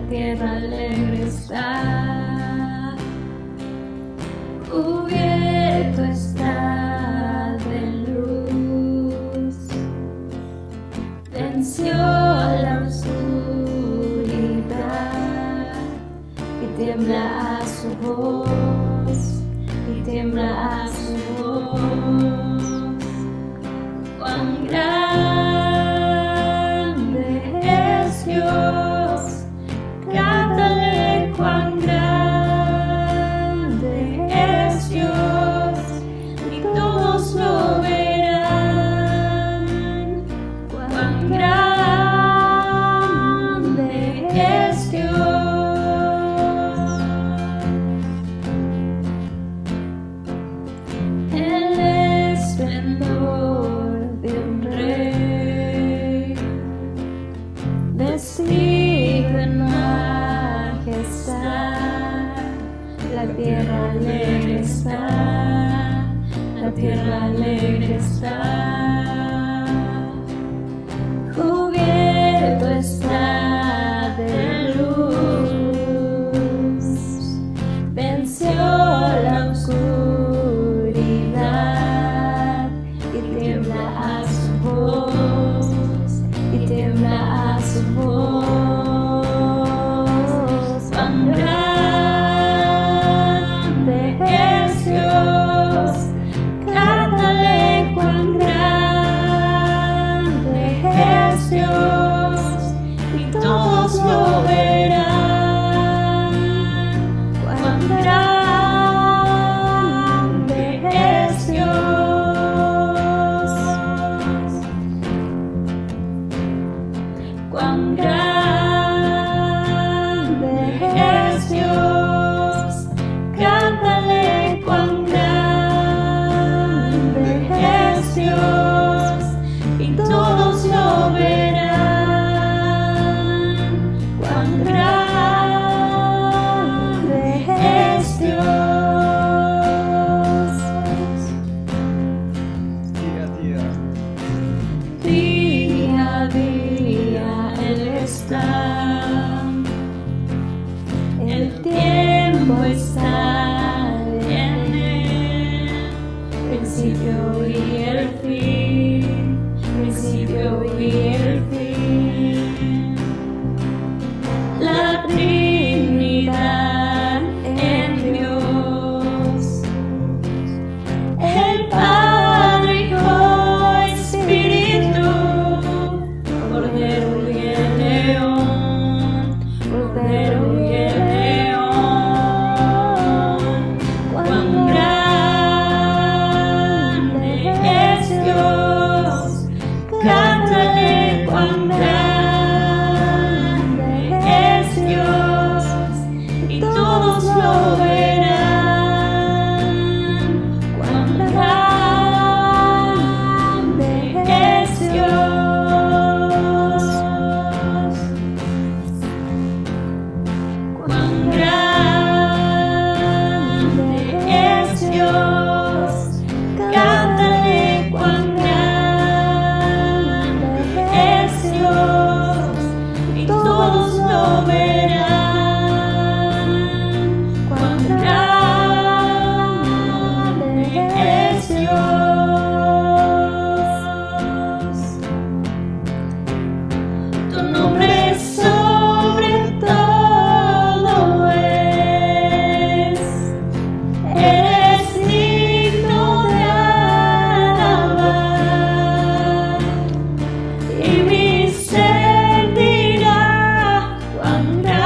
tierra alegre está, cubierto está de luz, venció la oscuridad y tiembla a su voz, y tiembla a su voz. Cuán grande es Dios, cántale cuán grande es Dios, y todos lo verán. Cuán grande es Dios. El esplendor de un rey, vestido en majestad, la tierra alegre está, la tierra alegre está, cubierto está de luz, venció la oscuridad y tiembla a su voz, y tiembla a su voz. Cuán grande es Dios, cántale cuán grande es Dios, y todos lo verán. Cuán grande es Dios. Cuán grande es Dios, cántale cuán grande es Dios, y todos lo verán. Cuán grande es Dios. Día a día Él está, el tiempo está en Él, principio y el fin, principio y el fin. La Trinidad en Dios, el Padre, Hijo, Espíritu, Cordero y el León, Cordero y el León. Cuán grande es Dios, cántale cuán grande es Dios, y todos lo verán. Cuán grande es Dios. Cuán grande es Dios, cántale cuán grande es Dios, y todos lo verán. Cuán grande es Dios. Tu nombre sobre todo es, eres digno de alabar, y mi ser dirá cuán grande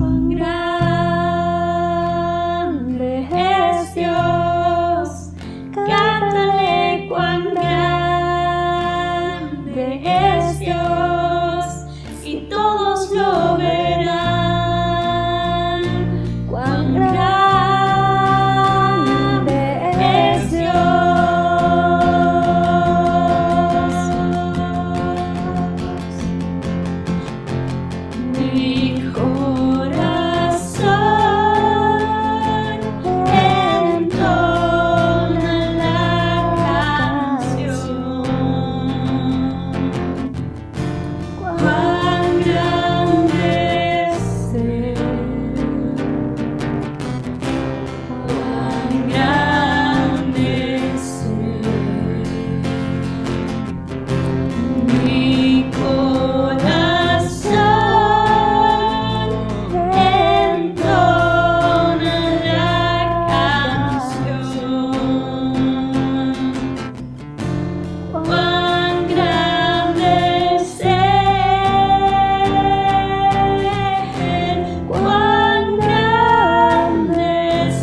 Cuán grande es Dios, cántale cuán grande es Dios, y todos lo verán. Cuán grande es Dios. Mi corazón entona la canción. Cuán grande es Él, cuán grande es Él. Mi corazón entona la canción. Cuán grande es Él, cuán grande es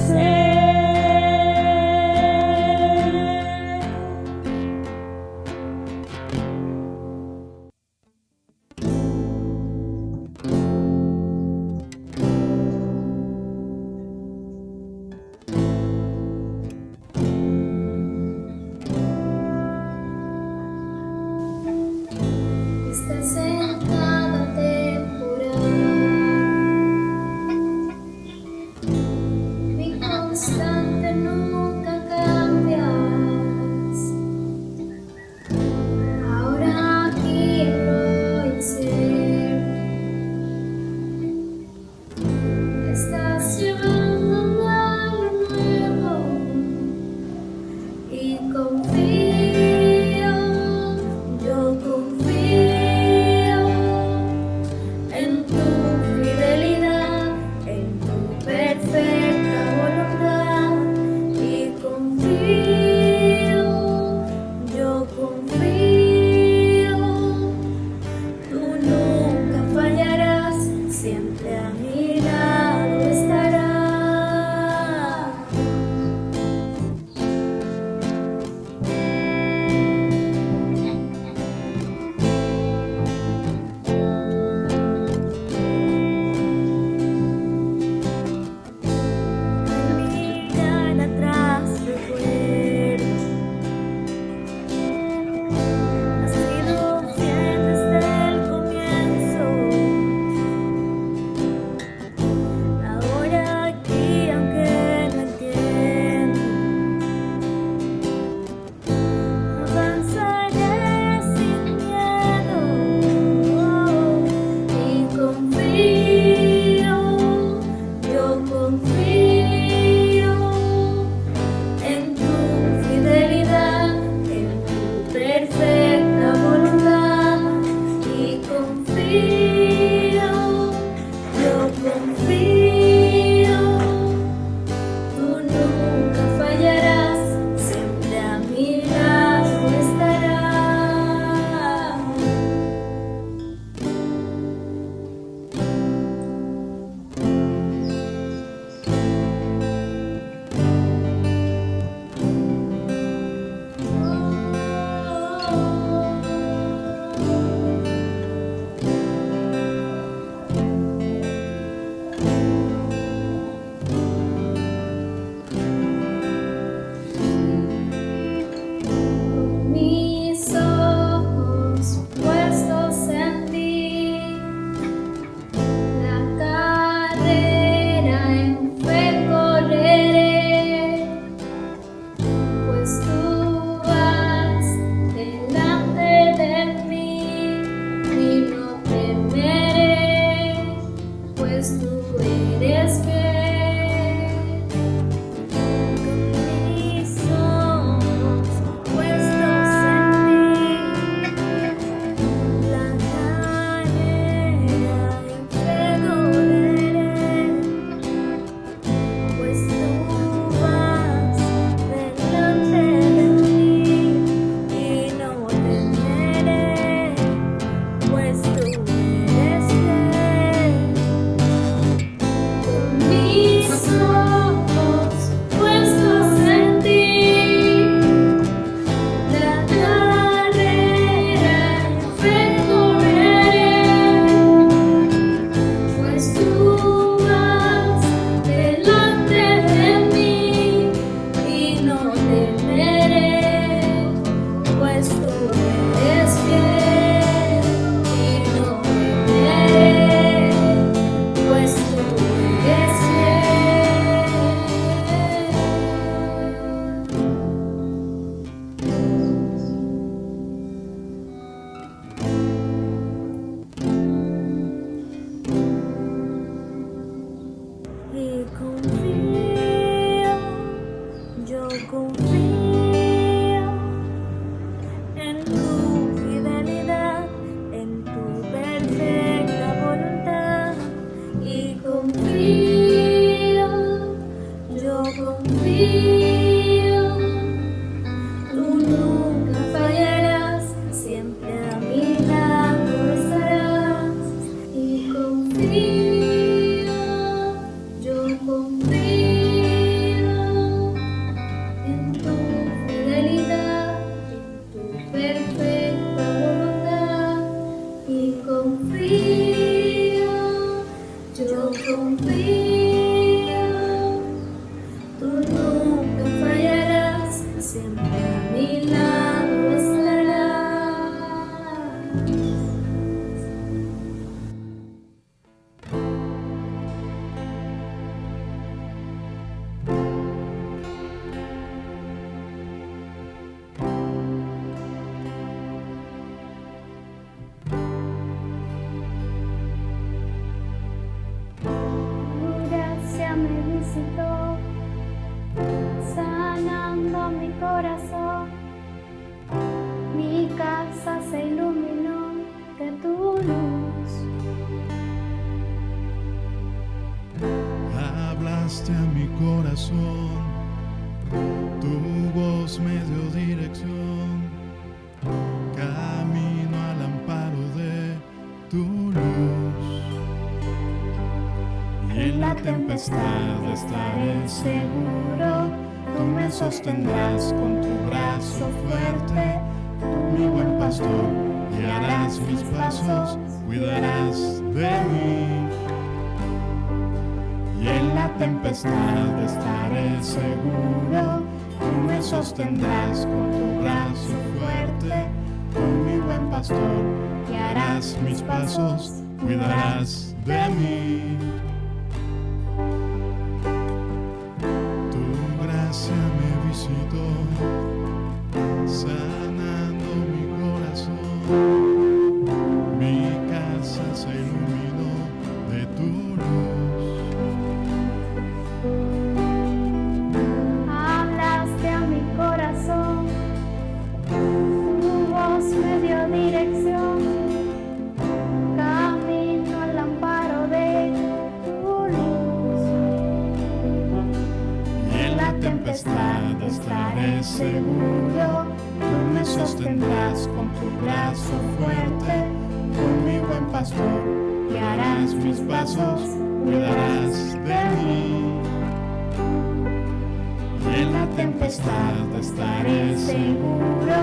Estás en cada temporada, mi constante, nunca cambias. Ahora aquí voy a ser, estás llevándome a lo nuevo y confío, yo confío en tu fidelidad, en tu perfecta voluntad, y confío, yo confío, tú nunca fallarás, siempre a mi lado estarás. Mirar atrás recuerdo, has sido fiel desde el comienzo. Ahora aquí, aunque no entiendo, avanzaré sin miedo y confío, yo confío en tu fidelidad, en tu perfecta voluntad, y confío, yo confío, tú nunca fallarás, siempre a mi lado estarás. Mis ojos puestos en ti, la carrera en fe correré, pues tú vas delante de mí y no temeré, pues tú eres fiel. Con mis ojos puestos en ti, la carrera en fe correré, pues tú vas delante de mí y no temeré, pues tú eres fiel. y confío, yo confío, tú nunca fallarás, siempre a mi lado estarás y confío, yo confío en tu fidelidad, en tu perfecta voluntad y confío, yo confío, tú nunca fallarás, siempre a mi lado estarás. Gracia me visitó, sanando mi corazón, mi casa se iluminó de tu luz. Hablaste a mi corazón, tu voz me dio dirección, camino al amparo de tu luz. Y en la tempestad estaré seguro, tú me sostendrás con tu brazo fuerte, tú mi buen pastor, guiarás mis pasos, cuidarás de mí. Y en la tempestad estaré seguro, tú me sostendrás con tu brazo fuerte, tú mi buen pastor, guiarás mis pasos, cuidarás de mí. Tu gracia me visitó, sanando mi corazón, mi casa se iluminó de tu luz. Hablaste a mi corazón, tu voz me dio dirección, camino al amparo de tu luz. Y en la tempestad estaré seguro, tú me sostendrás con tu brazo fuerte, tú mi buen pastor, guiarás mis pasos, cuidarás de mí. Y en la tempestad estaré seguro,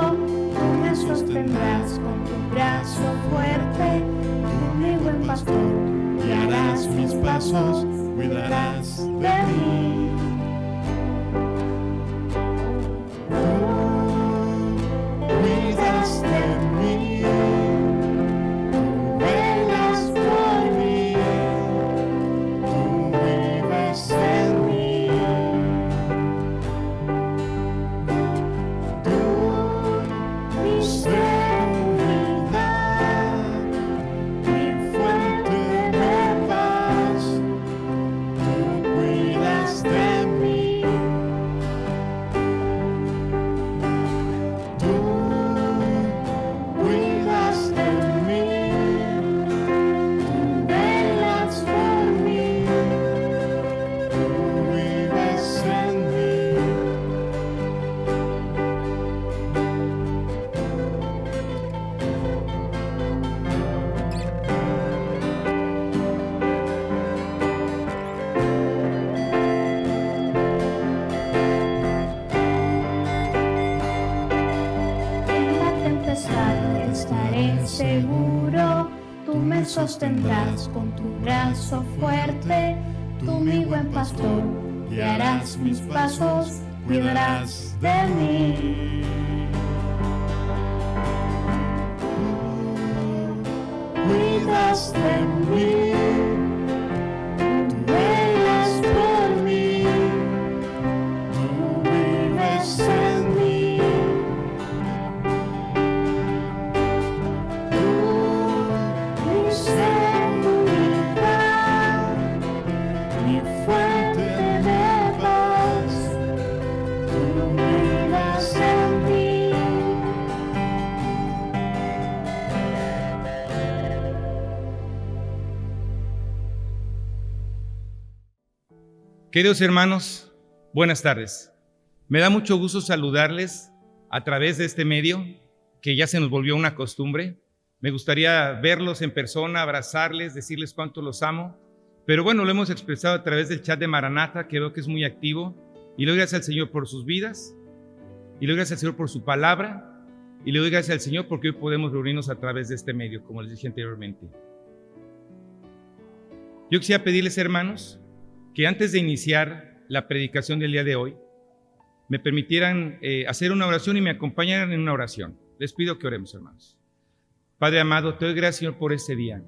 tú me sostendrás con tu brazo fuerte, tú mi buen pastor, guiarás mis pasos, cuidarás de mí. Cuidas de mí, tú velas por mí, tú vives en mí. Tú, mi seguridad, mi fuente de paz, tú cuidas de mí. Tú cuidas de mí, tú velas por mí, tú vives en mí. En la tempestad estaré seguro, tú me sostendrás con tu brazo fuerte, tú mi buen pastor, guiarás mis pasos, cuidarás de mí. Cuidas de mí, tú velas por mí, tú vives en mí. Tú, mi seguridad, mi fuente de paz, tú vives en mí. Queridos hermanos, buenas tardes. Me da mucho gusto saludarles a través de este medio, que ya se nos volvió una costumbre. Me gustaría verlos en persona, abrazarles, decirles cuánto los amo. Pero bueno, lo hemos expresado a través del chat de Maranatha, que veo que es muy activo. Y le doy gracias al Señor por sus vidas. Y le doy gracias al Señor por su palabra. Y le doy gracias al Señor porque hoy podemos reunirnos a través de este medio, como les dije anteriormente. Yo quisiera pedirles, hermanos, que antes de iniciar la predicación del día de hoy, me permitieran hacer una oración y me acompañaran en una oración. Les pido que oremos, hermanos. Padre amado, te doy gracias, Señor, por este día,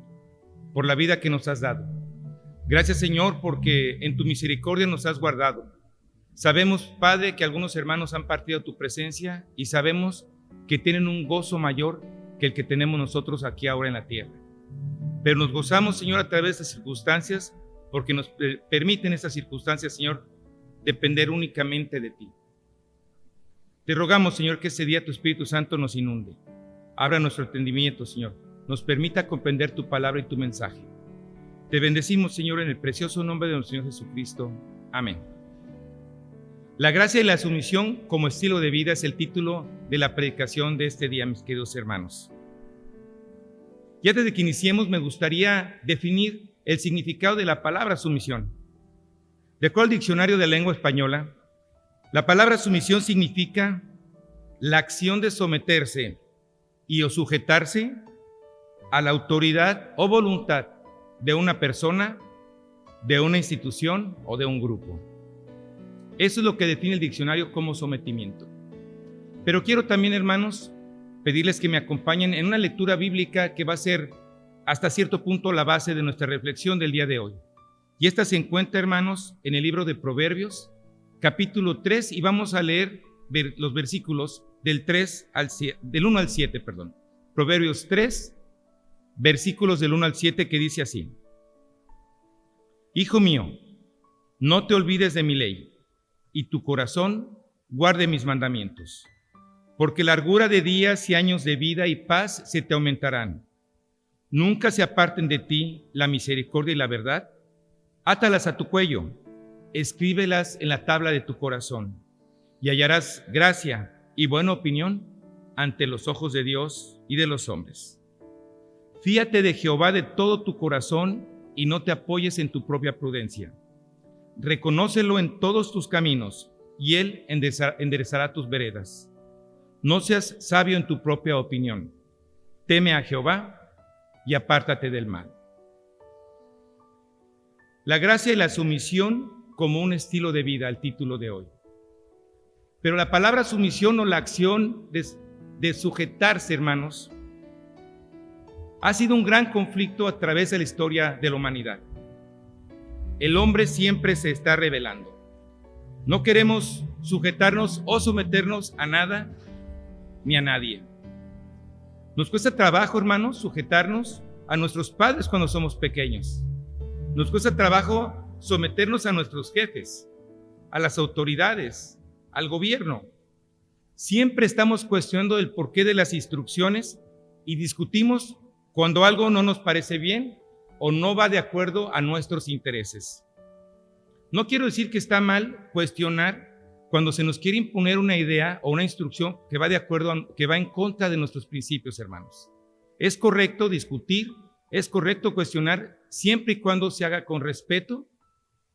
por la vida que nos has dado. Gracias, Señor, porque en tu misericordia nos has guardado. Sabemos, Padre, que algunos hermanos han partido a tu presencia y sabemos que tienen un gozo mayor que el que tenemos nosotros aquí ahora en la tierra. Pero nos gozamos, Señor, a través de estas circunstancias, porque nos permiten estas circunstancias, Señor, depender únicamente de ti. Te rogamos, Señor, que ese día tu Espíritu Santo nos inunde. Abra nuestro entendimiento, Señor. Nos permita comprender tu palabra y tu mensaje. Te bendecimos, Señor, en el precioso nombre de nuestro Señor Jesucristo. Amén. La gracia y la sumisión como estilo de vida es el título de la predicación de este día, mis queridos hermanos. Y antes de que iniciemos, me gustaría definir el significado de la palabra sumisión. De acuerdo al diccionario de la lengua española, la palabra sumisión significa la acción de someterse y o sujetarse a la autoridad o voluntad de una persona, de una institución o de un grupo. Eso es lo que define el diccionario como sometimiento. Pero quiero también, hermanos, pedirles que me acompañen en una lectura bíblica que va a ser hasta cierto punto la base de nuestra reflexión del día de hoy. Y esta se encuentra, hermanos, en el libro de Proverbios, capítulo 3, y vamos a leer los versículos del 1 al 7. Proverbios 3, versículos del 1 al 7, que dice así: Hijo mío, no te olvides de mi ley, y tu corazón guarde mis mandamientos, porque largura de días y años de vida y paz se te aumentarán. Nunca se aparten de ti la misericordia y la verdad. Átalas a tu cuello, escríbelas en la tabla de tu corazón, y hallarás gracia y buena opinión ante los ojos de Dios y de los hombres. Fíate de Jehová de todo tu corazón y no te apoyes en tu propia prudencia. Reconócelo en todos tus caminos y Él enderezará tus veredas. No seas sabio en tu propia opinión. Teme a Jehová y apártate del mal. La gracia y la sumisión como un estilo de vida, el título de hoy. Pero la palabra sumisión o la acción de sujetarse, hermanos, ha sido un gran conflicto a través de la historia de la humanidad. El hombre siempre se está rebelando. No queremos sujetarnos o someternos a nada ni a nadie. Nos cuesta trabajo, hermanos, sujetarnos a nuestros padres cuando somos pequeños. Nos cuesta trabajo someternos a nuestros jefes, a las autoridades, al gobierno. Siempre estamos cuestionando el porqué de las instrucciones y discutimos cuando algo no nos parece bien o no va de acuerdo a nuestros intereses. No quiero decir que está mal cuestionar cuando se nos quiere imponer una idea o una instrucción que va en contra de nuestros principios, hermanos. Es correcto discutir, es correcto cuestionar, siempre y cuando se haga con respeto,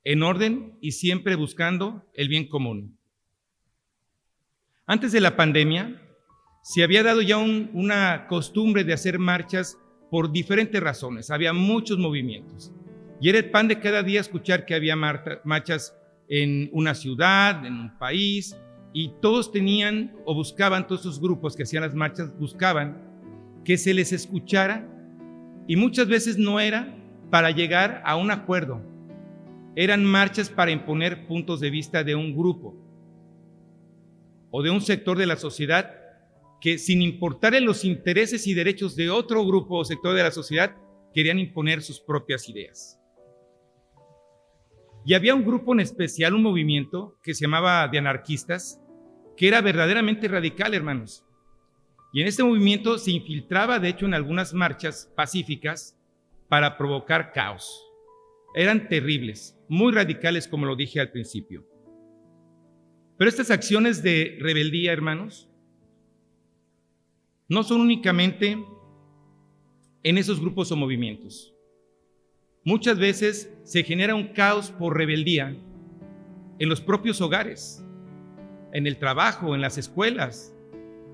en orden y siempre buscando el bien común. Antes de la pandemia, se había dado ya una costumbre de hacer marchas por diferentes razones. Había muchos movimientos. Y era el pan de cada día escuchar que había marchas en una ciudad, en un país, y todos tenían o buscaban, todos esos grupos que hacían las marchas, buscaban que se les escuchara, y muchas veces no era para llegar a un acuerdo. Eran marchas para imponer puntos de vista de un grupo o de un sector de la sociedad que, sin importar en los intereses y derechos de otro grupo o sector de la sociedad, querían imponer sus propias ideas. Y había un grupo en especial, un movimiento que se llamaba de anarquistas, que era verdaderamente radical, hermanos. Y en este movimiento se infiltraba, de hecho, en algunas marchas pacíficas para provocar caos. eran terribles, muy radicales, como lo dije al principio. Pero estas acciones de rebeldía, hermanos, no son únicamente en esos grupos o movimientos. Muchas veces se genera un caos por rebeldía en los propios hogares, en el trabajo, en las escuelas,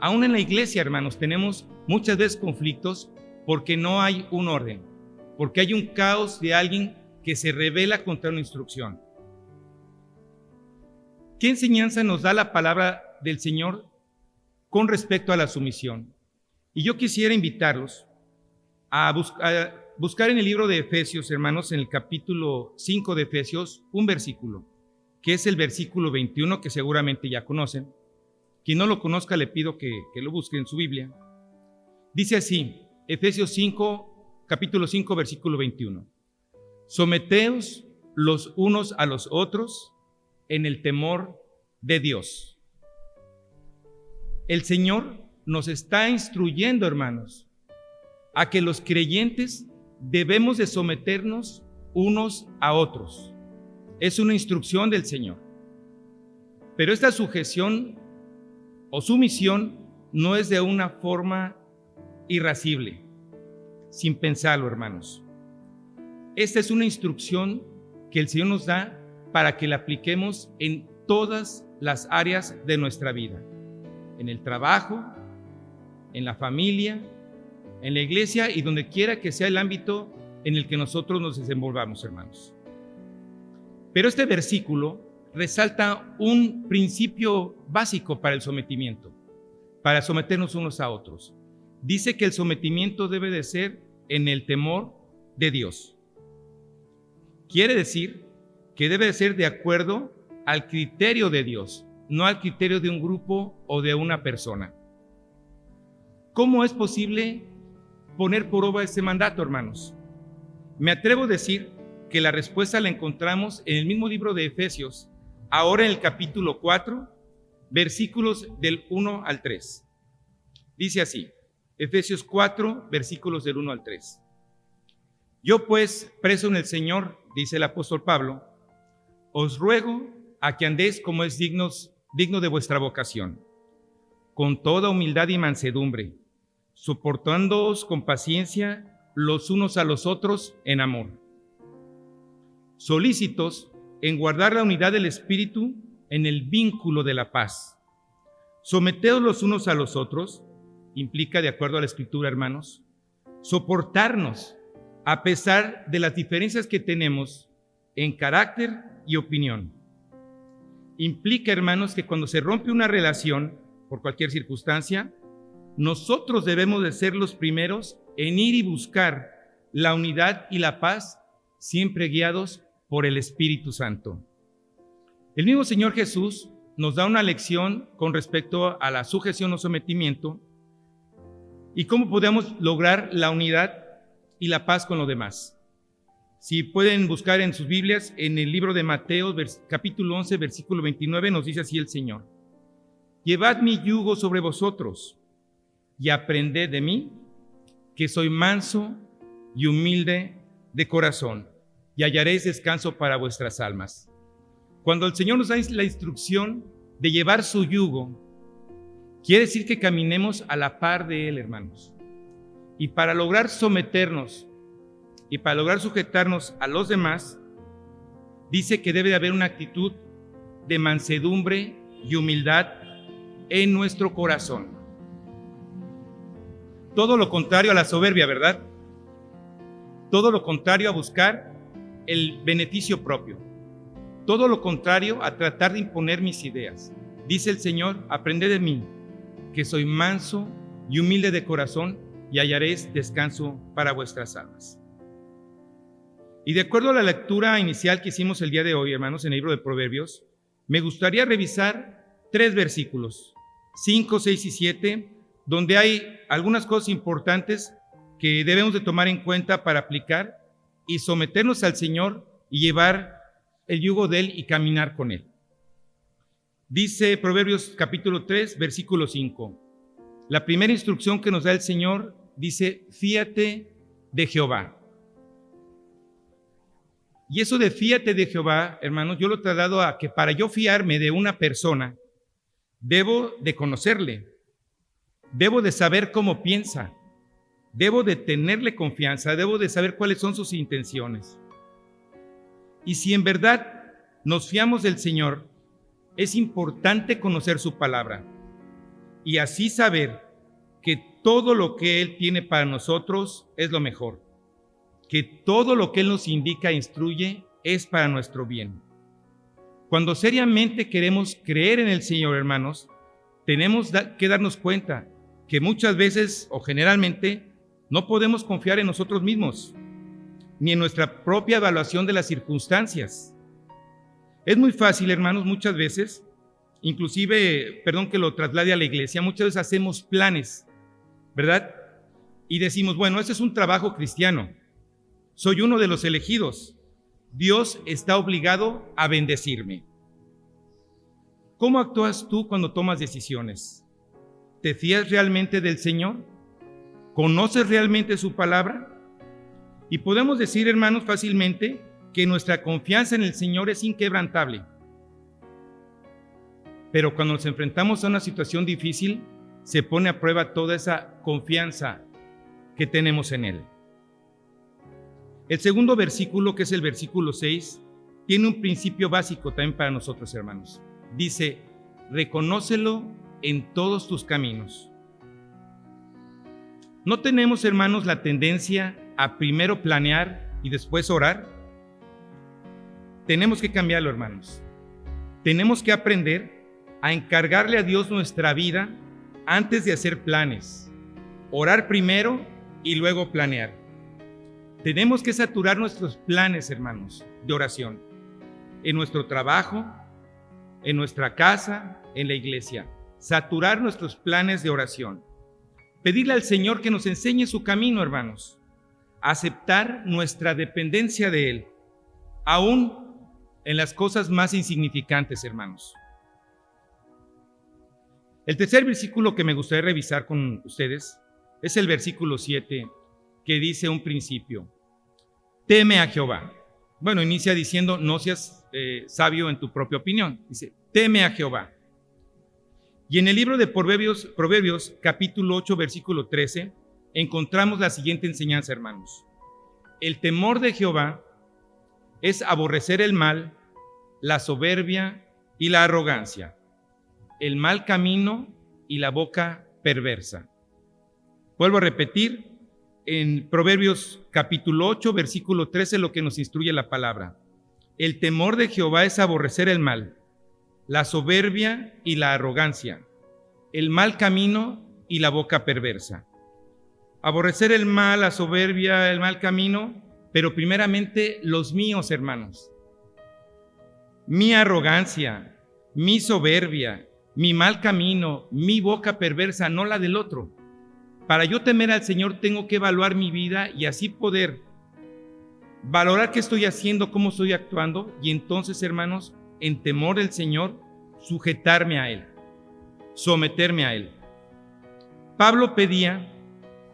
aún en la iglesia, hermanos. Tenemos muchas veces conflictos porque no hay un orden, porque hay un caos de alguien que se rebela contra una instrucción. ¿Qué enseñanza nos da la palabra del Señor con respecto a la sumisión? Y yo quisiera invitarlos a buscar en el libro de Efesios, hermanos, en el capítulo 5 de Efesios, un versículo, que es el versículo 21, que seguramente ya conocen. Quien no lo conozca, le pido que lo busque en su Biblia. Dice así, Efesios 5, capítulo 5, versículo 21. Someteos los unos a los otros en el temor de Dios. El Señor nos está instruyendo, hermanos, a que los creyentes debemos de someternos unos a otros. Es una instrucción del Señor. Pero esta sujeción o sumisión no es de una forma irascible, sin pensarlo, hermanos. Esta es una instrucción que el Señor nos da para que la apliquemos en todas las áreas de nuestra vida, en el trabajo, en la familia, en la iglesia y donde quiera que sea el ámbito en el que nosotros nos desenvolvamos, hermanos. Pero este versículo resalta un principio básico para el sometimiento, para someternos unos a otros. Dice que el sometimiento debe de ser en el temor de Dios. Quiere decir que debe de ser de acuerdo al criterio de Dios, no al criterio de un grupo o de una persona. ¿Cómo es posible poner por obra este mandato, hermanos? Me atrevo a decir que la respuesta la encontramos en el mismo libro de Efesios, ahora en el capítulo 4, versículos del 1 al 3. Dice así, Efesios 4, versículos del 1 al 3. Yo pues, preso en el Señor, dice el apóstol Pablo, os ruego a que andéis como es digno de vuestra vocación, con toda humildad y mansedumbre, soportándoos con paciencia los unos a los otros en amor, solícitos en guardar la unidad del Espíritu en el vínculo de la paz. Someteos los unos a los otros, implica, de acuerdo a la Escritura, hermanos, soportarnos a pesar de las diferencias que tenemos en carácter y opinión. Implica, hermanos, que cuando se rompe una relación, por cualquier circunstancia, nosotros debemos de ser los primeros en ir y buscar la unidad y la paz, siempre guiados por el Espíritu Santo. El mismo Señor Jesús nos da una lección con respecto a la sujeción o sometimiento y cómo podemos lograr la unidad y la paz con los demás. Si pueden buscar en sus Biblias, en el libro de Mateo, capítulo 11, versículo 29, nos dice así el Señor: llevad mi yugo sobre vosotros y aprended de mí, que soy manso y humilde de corazón, y hallaréis descanso para vuestras almas. Cuando el Señor nos da la instrucción de llevar su yugo, quiere decir que caminemos a la par de Él, hermanos. Y para lograr someternos y para lograr sujetarnos a los demás, dice que debe de haber una actitud de mansedumbre y humildad en nuestro corazón. Todo lo contrario a la soberbia, ¿verdad? Todo lo contrario a buscar el beneficio propio. Todo lo contrario a tratar de imponer mis ideas. Dice el Señor: aprended de mí, que soy manso y humilde de corazón, y hallaréis descanso para vuestras almas. Y de acuerdo a la lectura inicial que hicimos el día de hoy, hermanos, en el libro de Proverbios, me gustaría revisar 3 versículos, 5, 6 y 7, donde hay algunas cosas importantes que debemos de tomar en cuenta para aplicar y someternos al Señor y llevar el yugo de Él y caminar con Él. Dice Proverbios capítulo 3, versículo 5. La primera instrucción que nos da el Señor dice: fíate de Jehová. Y eso de fíate de Jehová, hermanos, yo lo traslado a que para yo fiarme de una persona, debo de conocerle, debo de saber cómo piensa, debo de tenerle confianza, debo de saber cuáles son sus intenciones. Y si en verdad nos fiamos del Señor, es importante conocer su palabra y así saber que todo lo que Él tiene para nosotros es lo mejor, que todo lo que Él nos indica e instruye es para nuestro bien. Cuando seriamente queremos creer en el Señor, hermanos, tenemos que darnos cuenta que muchas veces o generalmente no podemos confiar en nosotros mismos, ni en nuestra propia evaluación de las circunstancias. Es muy fácil, hermanos, muchas veces, inclusive, perdón que lo traslade a la iglesia, muchas veces hacemos planes, ¿verdad? Y decimos, bueno, ese es un trabajo cristiano, soy uno de los elegidos, Dios está obligado a bendecirme. ¿Cómo actúas tú cuando tomas decisiones? ¿Te fías realmente del Señor? ¿Conoces realmente su palabra? Y podemos decir, hermanos, fácilmente que nuestra confianza en el Señor es inquebrantable. Pero cuando nos enfrentamos a una situación difícil, se pone a prueba toda esa confianza que tenemos en Él. El segundo versículo, que es el versículo 6, tiene un principio básico también para nosotros, hermanos. Dice, reconócelo en todos tus caminos. ¿No tenemos, hermanos, la tendencia a primero planear y después orar? Tenemos que cambiarlo, hermanos. Tenemos que aprender a encargarle a Dios nuestra vida antes de hacer planes. Orar primero y luego planear. Tenemos que saturar nuestros planes, hermanos, de oración. En nuestro trabajo, en nuestra casa, en la iglesia. Saturar nuestros planes de oración. Pedirle al Señor que nos enseñe su camino, hermanos. Aceptar nuestra dependencia de Él, aún en las cosas más insignificantes, hermanos. El tercer versículo que me gustaría revisar con ustedes es el versículo 7, que dice un principio. Teme a Jehová. Bueno, inicia diciendo, no seas sabio en tu propia opinión. Dice, teme a Jehová. Y en el libro de Proverbios, capítulo 8, versículo 13, encontramos la siguiente enseñanza, hermanos. El temor de Jehová es aborrecer el mal, la soberbia y la arrogancia, el mal camino y la boca perversa. Vuelvo a repetir, en Proverbios capítulo 8, versículo 13, lo que nos instruye la palabra. El temor de Jehová es aborrecer el mal, la soberbia y la arrogancia, el mal camino y la boca perversa. Aborrecer el mal, la soberbia, el mal camino, pero primeramente los míos, hermanos. Mi arrogancia, mi soberbia, mi mal camino, mi boca perversa, no la del otro. Para yo temer al Señor tengo que evaluar mi vida y así poder valorar qué estoy haciendo, cómo estoy actuando y entonces, hermanos, en temor del Señor, sujetarme a Él, someterme a Él. Pablo pedía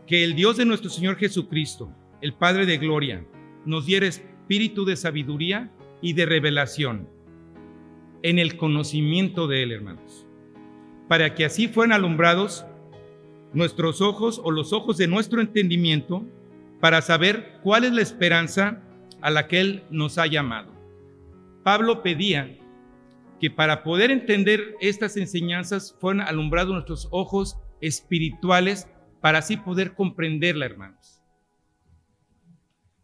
que el Dios de nuestro Señor Jesucristo, el Padre de gloria, nos diera espíritu de sabiduría y de revelación en el conocimiento de Él, hermanos, para que así fueran alumbrados nuestros ojos o los ojos de nuestro entendimiento para saber cuál es la esperanza a la que Él nos ha llamado. Pablo pedía que para poder entender estas enseñanzas fueran alumbrados nuestros ojos espirituales para así poder comprenderla, hermanos.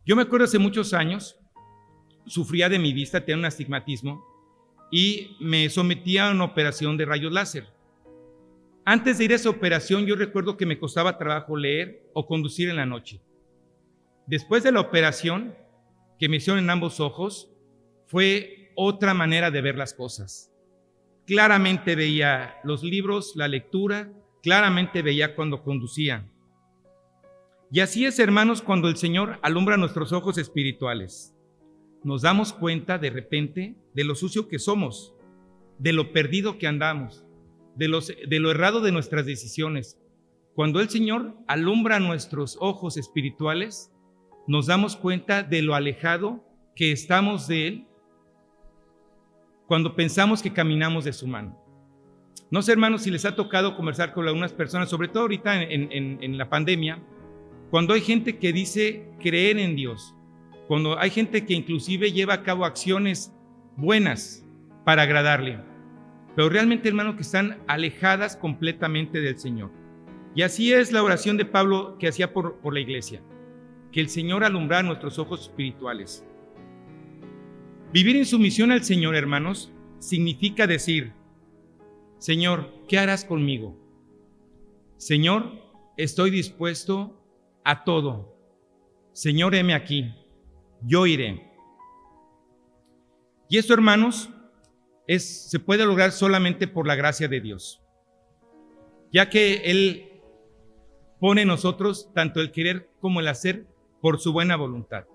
Yo me acuerdo hace muchos años, sufría de mi vista, tenía un astigmatismo y me sometía a una operación de rayos láser. Antes de ir a esa operación, yo recuerdo que me costaba trabajo leer o conducir en la noche. Después de la operación que me hicieron en ambos ojos, fue otra manera de ver las cosas. Claramente veía los libros, la lectura, claramente veía cuando conducía. Y así es, hermanos, cuando el Señor alumbra nuestros ojos espirituales. Nos damos cuenta de repente de lo sucio que somos, de lo perdido que andamos, de lo errado de nuestras decisiones. Cuando el Señor alumbra nuestros ojos espirituales, nos damos cuenta de lo alejado que estamos de Él cuando pensamos que caminamos de su mano. No sé, hermanos, si les ha tocado conversar con algunas personas, sobre todo ahorita en la pandemia, cuando hay gente que dice creer en Dios, cuando hay gente que inclusive lleva a cabo acciones buenas para agradarle, pero realmente, hermanos, que están alejadas completamente del Señor. Y así es la oración de Pablo que hacía por la iglesia, que el Señor alumbrara nuestros ojos espirituales. Vivir en sumisión al Señor, hermanos, significa decir: Señor, ¿qué harás conmigo? Señor, estoy dispuesto a todo. Señor, heme aquí, yo iré. Y esto, hermanos, se puede lograr solamente por la gracia de Dios, ya que Él pone en nosotros tanto el querer como el hacer por su buena voluntad.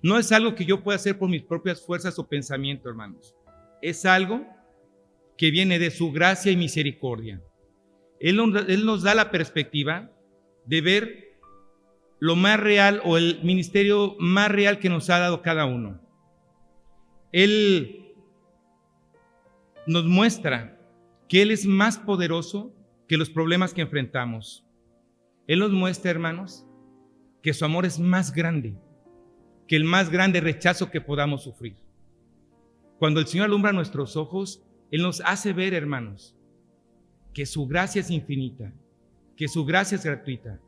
No es algo que yo pueda hacer por mis propias fuerzas o pensamiento, hermanos. Es algo que viene de su gracia y misericordia. Él nos da la perspectiva de ver lo más real o el ministerio más real que nos ha dado cada uno. Él nos muestra que Él es más poderoso que los problemas que enfrentamos. Él nos muestra, hermanos, que su amor es más grande que el más grande rechazo que podamos sufrir. Cuando el Señor alumbra nuestros ojos, Él nos hace ver, hermanos, que su gracia es infinita, que su gracia es gratuita,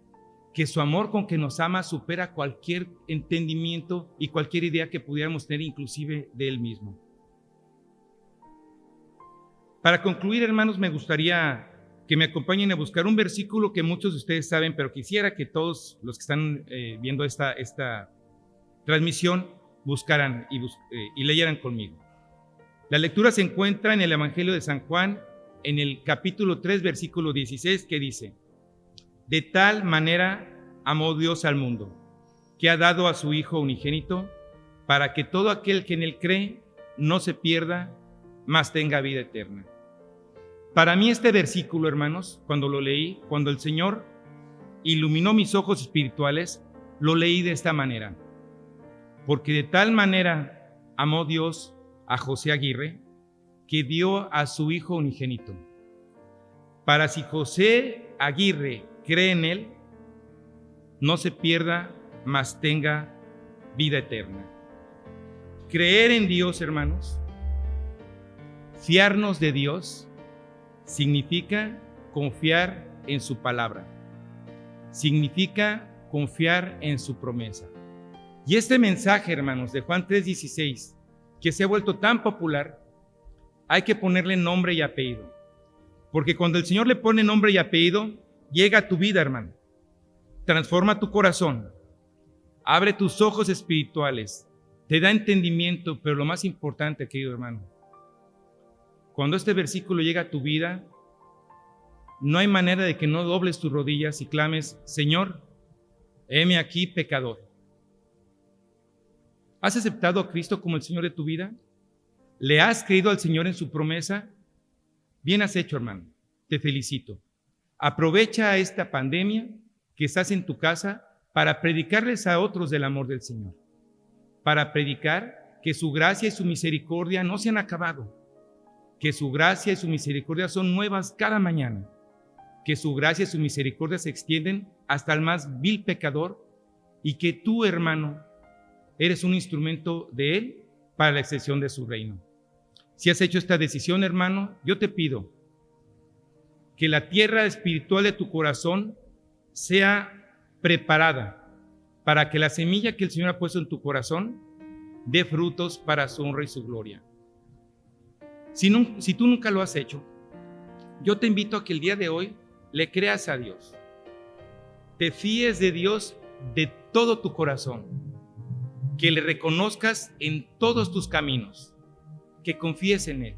que su amor con que nos ama supera cualquier entendimiento y cualquier idea que pudiéramos tener, inclusive de Él mismo. Para concluir, hermanos, me gustaría que me acompañen a buscar un versículo que muchos de ustedes saben, pero quisiera que todos los que están viendo esta transmisión buscaran y leyeran conmigo. La lectura se encuentra en el Evangelio de San Juan, en el capítulo 3, versículo 16, que dice: de tal manera amó Dios al mundo, que ha dado a su Hijo unigénito, para que todo aquel que en Él cree no se pierda, mas tenga vida eterna. Para mí este versículo, hermanos, cuando lo leí, cuando el Señor iluminó mis ojos espirituales, lo leí de esta manera: porque de tal manera amó Dios a José Aguirre, que dio a su Hijo unigénito, para si José Aguirre cree en Él, no se pierda, mas tenga vida eterna. Creer en Dios, hermanos, fiarnos de Dios, significa confiar en su palabra, significa confiar en su promesa. Y este mensaje, hermanos, de Juan 3:16, que se ha vuelto tan popular, hay que ponerle nombre y apellido. Porque cuando el Señor le pone nombre y apellido, llega a tu vida, hermano. Transforma tu corazón, abre tus ojos espirituales, te da entendimiento, pero lo más importante, querido hermano, cuando este versículo llega a tu vida, no hay manera de que no dobles tus rodillas y clames: Señor, heme aquí, pecador. ¿Has aceptado a Cristo como el Señor de tu vida? ¿Le has creído al Señor en su promesa? Bien has hecho, hermano. Te felicito. Aprovecha esta pandemia que estás en tu casa para predicarles a otros del amor del Señor. Para predicar que su gracia y su misericordia no se han acabado. Que su gracia y su misericordia son nuevas cada mañana. Que su gracia y su misericordia se extienden hasta el más vil pecador, y que tú, hermano, eres un instrumento de Él para la extensión de su reino. Si has hecho esta decisión, hermano, yo te pido que la tierra espiritual de tu corazón sea preparada para que la semilla que el Señor ha puesto en tu corazón dé frutos para su honra y su gloria. Si tú nunca lo has hecho, yo te invito a que el día de hoy le creas a Dios. Te fíes de Dios de todo tu corazón, que le reconozcas en todos tus caminos, que confíes en Él.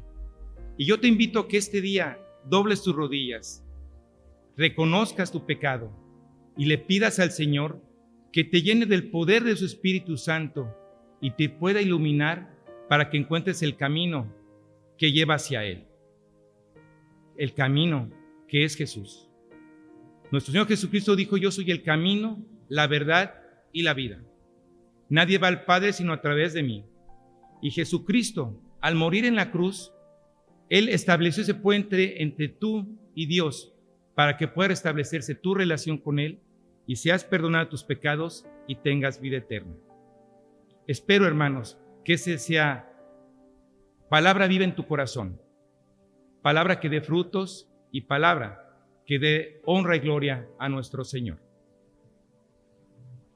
Y yo te invito a que este día dobles tus rodillas, reconozcas tu pecado y le pidas al Señor que te llene del poder de su Espíritu Santo y te pueda iluminar para que encuentres el camino que lleva hacia Él. El camino que es Jesús. Nuestro Señor Jesucristo dijo: yo soy el camino, la verdad y la vida. Nadie va al Padre sino a través de mí. Y Jesucristo, al morir en la cruz, Él estableció ese puente entre tú y Dios para que pueda restablecerse tu relación con Él y seas perdonado tus pecados y tengas vida eterna. Espero, hermanos, que esa sea palabra viva en tu corazón, palabra que dé frutos y palabra que dé honra y gloria a nuestro Señor.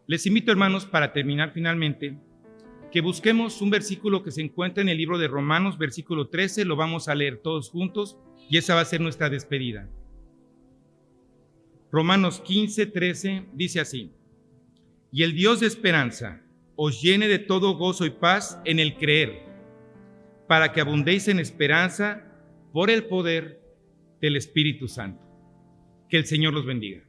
Les invito, hermanos, para terminar finalmente, que busquemos un versículo que se encuentra en el libro de Romanos, versículo 13, lo vamos a leer todos juntos y esa va a ser nuestra despedida. Romanos 15, 13 dice así: y el Dios de esperanza os llene de todo gozo y paz en el creer, para que abundéis en esperanza por el poder del Espíritu Santo. Que el Señor los bendiga.